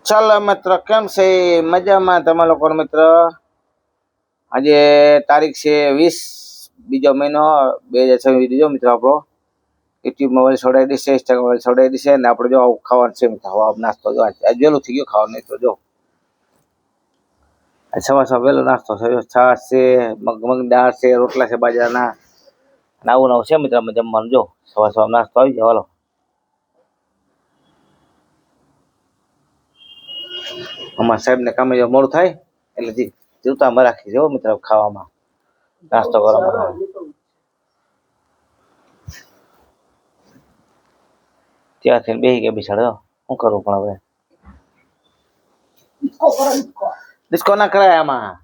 ચાલો મિત્ર, કેમ છે? મજામાં તમારા લોકો મિત્ર? આજે તારીખ છે 20 બીજો મહિનો 2026 જો મિત્રો. આપણો યુટ્યુબમાં વળી છોડાઈ દેશે, ઇન્સ્ટાગ્રામ વળી છોડાઈ દેશે ને આપણે જો આવું ખાવાનું છે મિત્રો. હવા નાસ્તો જો આજે વહેલું થઈ ગયું ખાવાનું. નહીં તો જો સવાર વહેલો નાસ્તો થયો. છાશ છે, મગ દાળ છે, રોટલા છે બાજરાના, આવું નવું છે મિત્ર જમવાનું. જો સવાર નાસ્તો આવી જાય. હાલો અમારા સાહેબ ને કામે જો મોડું થાય એટલે જીવતામાં રાખી છે મિત્ર ખાવામાં, નાસ્તો કરવામાં. ત્યાંથી બેસી ગયા બિસાડો. શું કરવું પણ હવે? ડિસ્કો ના કરાય આમાં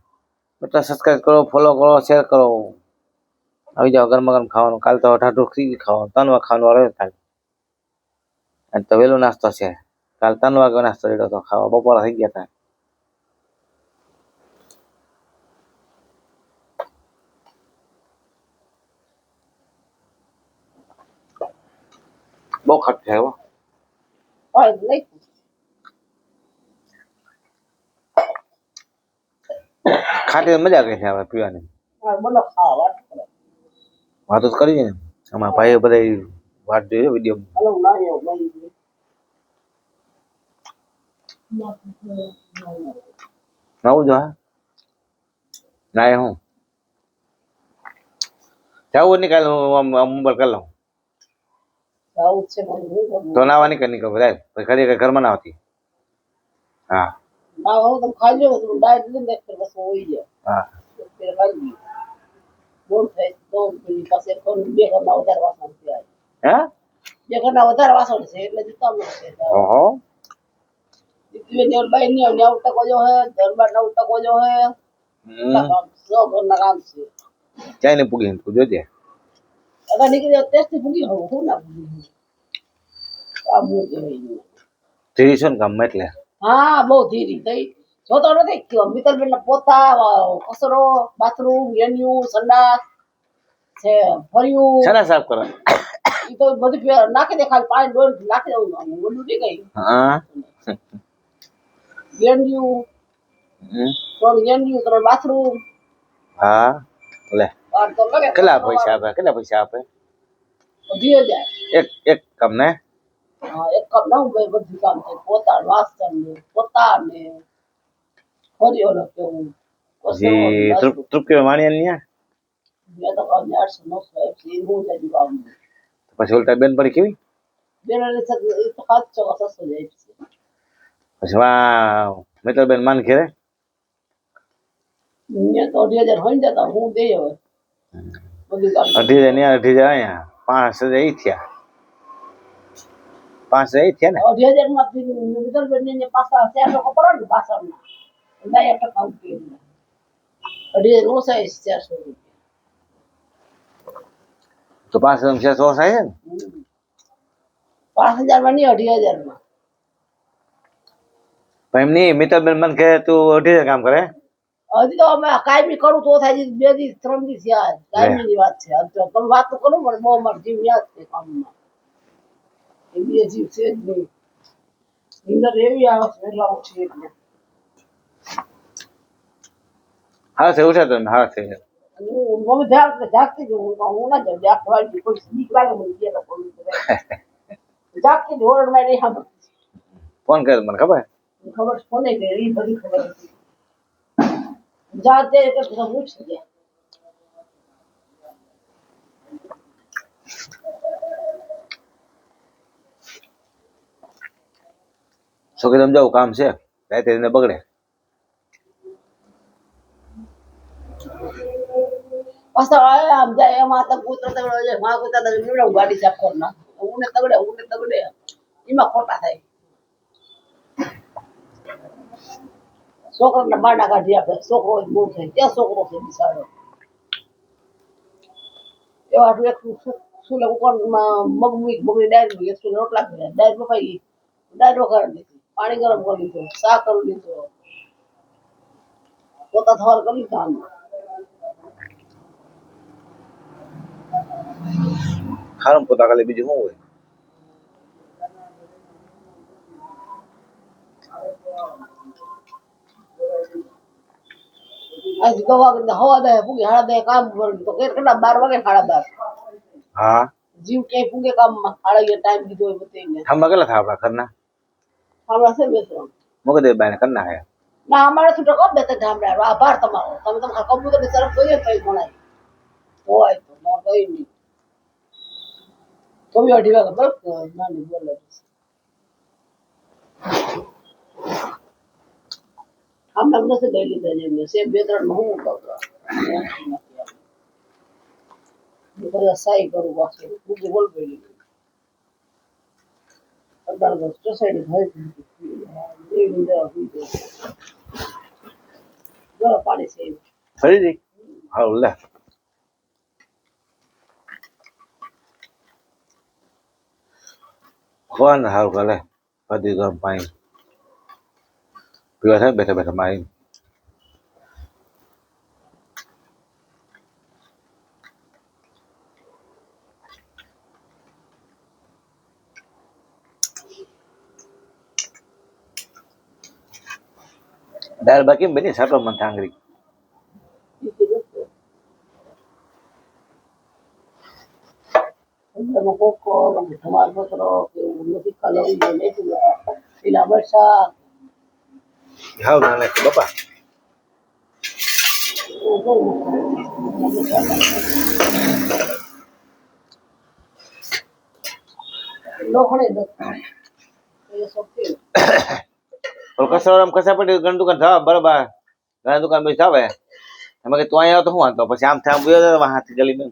મિત્ર. સબસ્ક્રાઈબ કરો, ફોલો કરો, શેર કરો. આવી જાઓ ગરમ ગરમ ખાવાનું. કાલ તો ઠાઠું ખીચડી ખાવાનું, 3 વાગે ખાવાનું રહે. કાલ આજ તો વહેલો નાસ્તો છે. કાલ 3 વાગે નાસ્તો રેડ્યો તો ખાવા. બપોરા થઈ ગયા હતા. બહુ ખર્ચ છે એવો. ખાટી મજા કઈ છે હવે પીવાની. વાતો જ કરી ને અમારા ભાઈ બધા વાત જોઈ વિડીયો. નવું જો ના હું જવું નહીં. કાલે હું મુંબઈ કરી લઉં તો નાવાની કઈ નહીં ખબર ખરી કઈ ઘરમાં ના આવતી. હા ક્યાંય નહીં પૂગી તું જોજે. ધીરી છે ને કામ એટલે. હા બહુ ધીરી થઈ જોતો નથી. મિત્તલબેન ના પોતા, કચરો, બાથરૂમ, વેન્યુ, સંડાસ છે, ફર્યું શાના સાફ કરે? ઈ તો બધું નાખી દે. ખાલી પાણી ડોલ નાખી દઉં. બધું નહીં ગઈ. હા વેન્યુ 3 વેન્યુ 3 બાથરૂમ. હા લે તો લગે કેટલા પૈસા આપે? કેટલા પૈસા આપે? 20,000 એક કામ ને? હા એક કામ ના હું બધું કામ થાય. પોતા, વાસણ ને પોતા ને ફર્યો ને કેવું પછી તૃપ્તિ વાણિયા ને મેં તો કામ 800-900 હું જઈ કામ. પછી ઓલતા બેન પડી કેવી બેન ને 700-600 જાય છે. પછી વા મિત્રબેન માન ઘેરે મેં તો 2,000 હોય જતા હું દે હવે બધું કામ 2,000 ને 2,000 અહીંયા 5,000 ઈ થયા. 5,000 ઈ થયા ને 2,000 માંથી મિત્તલબેન ને પાછા 400 કપડા ને પાછળ ના 10% ઉઠી 2,000 ઓછા 400 રૂપિયા તો 5,000 સો થાય ને. 5,000 માં નહીં 2,000 માં. પણ એમ નહીં મિત્રબેન મન કહે તું 2,000 કામ કરે. હજી તો અમે કાયમી કરું તો થાય 2 દી 3 દી થયા. કાયમી ની વાત છે. તમે વાત તો કરો પણ બહુ મારો જીવ યાદ છે કામમાં. એ બે જીવ છે જ નહીં. નિંદર એવી આવે છે એટલા ઓછી એટલે હા છે ઉઠે તો હા છે. હું જાગતી જ હું ના જાઉં. જાગવાળી કોઈ બીક લાગે મને કે કોઈ જાગતી જ હોરણ માં નહીં સાંભળતી. ફોન કરે મને ખબર ખબર છે કોને કે એ બધી ખબર હતી. જાતે એટલે બધા પૂછી ગયા. છોકરી સમજાવું કામ છે રાતે એને બગડે. પાછા આમ જાય એમાં તો પુત્ર તગડે માં પુત્ર તગડે ગાડી સાફ કર ના ઉને તગડે એમાં ખોટા થાય. છોકરાને બાડા કાઢી આપે. છોકરો બહુ થાય ત્યાં છોકરો છે બિસાડો એવા શું ઉપર મગની ડાયરી 100 રોટલા કર્યા. ડાયરી પકાઈ ડાયરો કરી દીધી. પાણી ગરમ કરી દીધું. શા કરી દીધું. પોતા થવાર કરી દીધા. હારમ પોતા ખાલી બીજું શું હોય? અહીંથી 10 વાગે હવા દે પૂગે 10:30 કામ પર તો કેટલા 12 વાગે 12:30 હા જીવ ક્યાંય પૂગે કામમાં 11:30 ટાઈમ દીધો હોય બધાને થાંભા કેટલા થાય આપણા ઘરના આપણા છે બે ત્રણ મૂકી દે બાય કરના હે ના અમારે છૂટો કપ બે ગામડા આભાર તમારો તમે કબૂતર ની તરફ જોઈએ તો ગણાય હોય તો ના કઈ નહીં તો બી 2:30 વાગે બસ નાની બોલે આમ નથી લઈ લીધા છે એમને સેમ બે ત્રણ હું કરતો બધા સાઈ કરું પાછું બીજું બોલ પડી અડાર દસ સોસાયટી થઈ ગરમ પાણી છે ફરીથી હાલ લે ખોવાને હારું કરે બધી ગરમ પાણી પીવા થાય બેઠા બેઠા મારી દાળ બાકી બની સાટો મન થાંગરી કોકો તમારો પત્રો કે નથી કલવી નહીં પેલા વર્ષા હાવ ના લાગે બાપા લોખડે એ સૌથી કસા કસા પડી ઘણી દુકાન થવા બરાબર ઘણી દુકાન બી થાવે એમાં કે તું અહીંયા તો શું વાંધો પછી આમ થામ ગયો હાથી ગલી મેં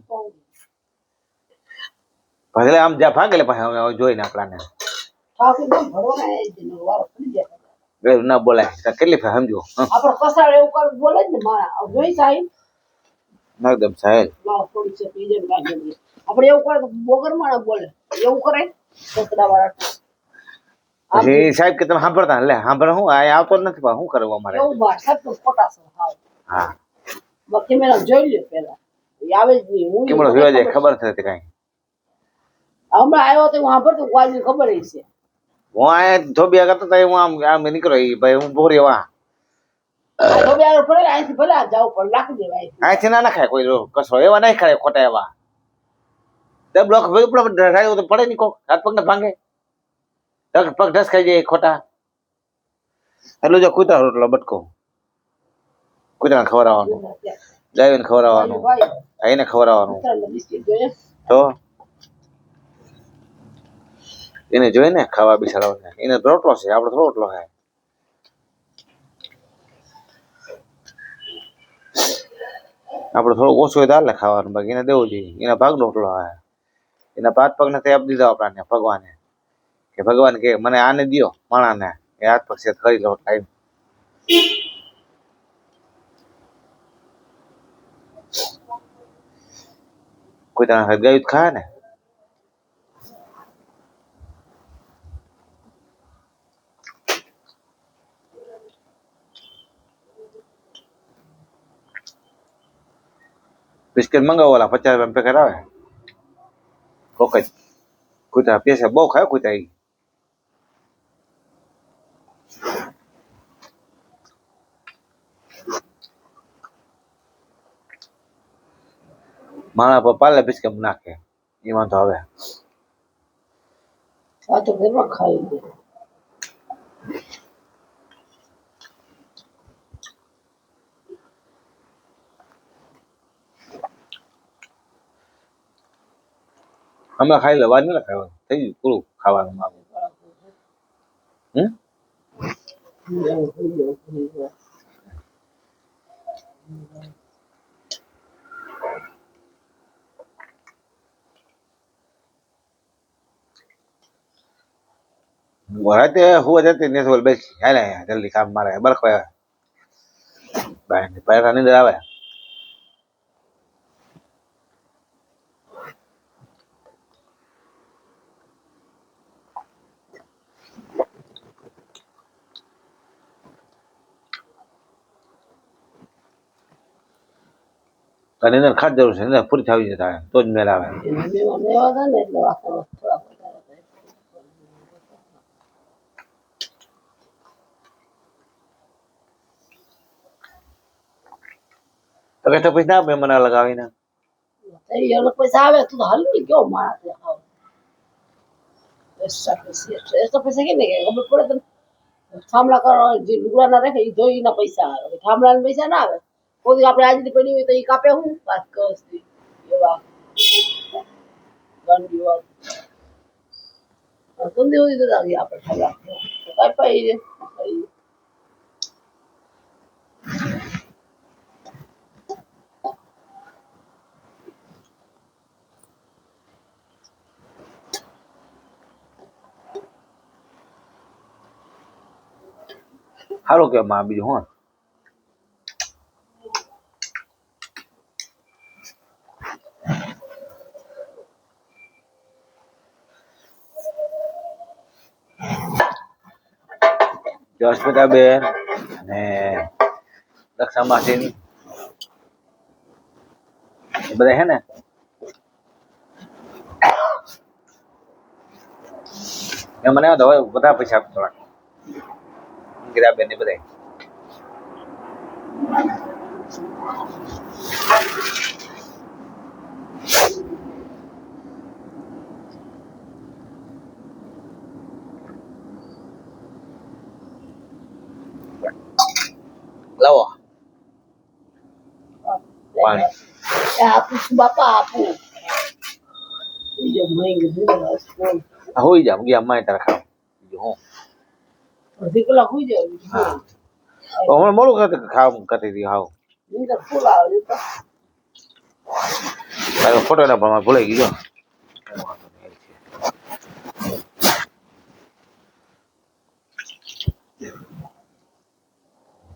ભલે આમ જા ભાગે પછી જોઈને આપણાને ઠાકી દમ ભરવાના એ દિન વાર પડી જાય ના બોલાય કેટલી ફેર સમજો આપણે કસાળ એવું કર બોલે ને મારા જોઈ સાહેબ એકદમ સાહેબ ના થોડી છે પીજે કાઢી આપણે એવું કરે તો બોગર માણા બોલે એવું કરે સતરા વાળા પછી સાહેબ કે તમે સાંભળતા લે સાંભળ હું આ આવતો જ નથી શું કરવું અમારે એવું બાર સાહેબ તો ખોટા છે હાવ હા બાકી મેં જોઈ લ્યો પેલા એ આવે જ નહીં હું કેમનો વિવાદ જાય ખબર નથી કઈ હમણાં આવ્યો તો હું સાંભળતો કોઈ ખબર છે હું આ ધોબિયા કરતો તો હું આમ નીકળ્યો ભાઈ હું ભોરી વા આ બે આરો પડે અહીંથી ભલે આ જાવ પણ લાખ દેવાય અહીંથી ના ખાય કોઈ કસો એવા નહીં ખાય ખોટા એવા તે બ્લોક ડ્રાઈવ તો પડે નહીં કોક હાથ પગ ને ભાંગે પગ ઢસ ખાઈ જાય ખોટા એટલું જો કૂતરા રોટલો બટકો કૂતરાને ખવડાવવાનું ગાયોને ખવડાવવાનું એને ખવડાવવાનું તો એને જોઈ ને ખાવા બિસાડવાને એને રોટલો છે આપડે તો રોટલો છે આપડે થોડું ઓછું હોય તો હાલે ખાવાનું બાકી એને દેવું જોઈએ એના ભાગ રોટલો હોય એના 5 પગ ને તે આપી દીધા આપણાને ભગવાને કે ભગવાન કે મને આને દિયો માણાને એ હાથ પગ સેટ કરી લો ટાઈમ કોઈ તને ગાયું ખાય ને બિસ્કિટ મંગાવવાલા 50 રૂપિયા પેકેટ આવે કોક જ કૂતરા પૈસા બહુ ખાય કૂતરા ઈ માણા પર પાલે બિસ્કિટ નાખે એ વાંધો હવે આ તો ઘરમાં ખાઈ દે હમણાં ખાઈ લે વાર નહીં ખાવાનું થઈ ગયું પૂરું ખાવાનું રાતે હું જતી ને બોલ બેસ હાલે જલ્દી કામ મારે બરખો બાય પૈસા નીંદર આવે તને અંદર ખાસ જરૂર છે અંદર પૂરી થવી જતા તો જ મેળ આવે લેવા હતા ને એટલે વાસણ થોડા તો કે પછી ના મેં મને લગાવીને એ લોકો પૈસા આવે તું તો હલવી ગયો માણસ આવ એસા પૈસા કે નહીં ખબર પડે તને થાંભલા કરો જે લુગડા ના રાખે એ ધોઈ ના પૈસા આવે થાંભલા ના પૈસા ના આવે કોઈ આપણે આજની પડી હોય તો એ કાપે હું વાત કરતી એવા ગંદી વાત ગંદી હોતી તો લાગી આપણે થાંભલા કઈ પાઈ રે સારું કે માં બીજું હું જસમિતા બેન અને દક્ષા માસીની એ બધા હે ને એ મને બધા પૈસા આપવા ગીરા બેન ને બધા લાવો પાણી આપું છું બાપા આપું બીજો મહિને સ્કૂલ હોઈ જામ ગયા અમારે તારા ખાવ બીજું હું અડધી કલાક હોઈ જાય હા તો હમણાં મોડું કરતી ખાવ કરતી હતી હાવ નીંદર ફૂલ આવે તો તારો ફોટો ના પણ ભૂલાઈ ગયો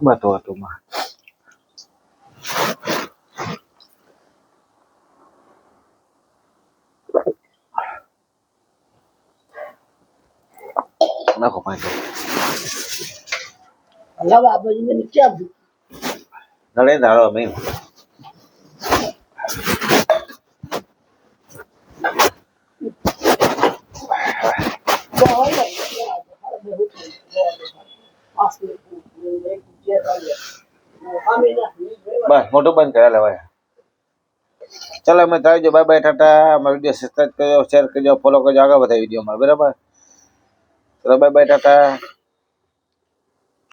બાતો હતો માં નાખો પાણી અલ્લાહ બાબાજી મને ક્યાં નડે દાડો મેં બસ મોટું બંધ કર્યા લેવાય ચાલો અમે તાવજો બાય બાય ટાટા અમારા વિડીયો સબસ્ક્રાઈબ કરજો શેર કરજો ફોલો કરજો આગળ વધારે વિડીયો અમારે બરાબર ચલો બાય બાય ટાટા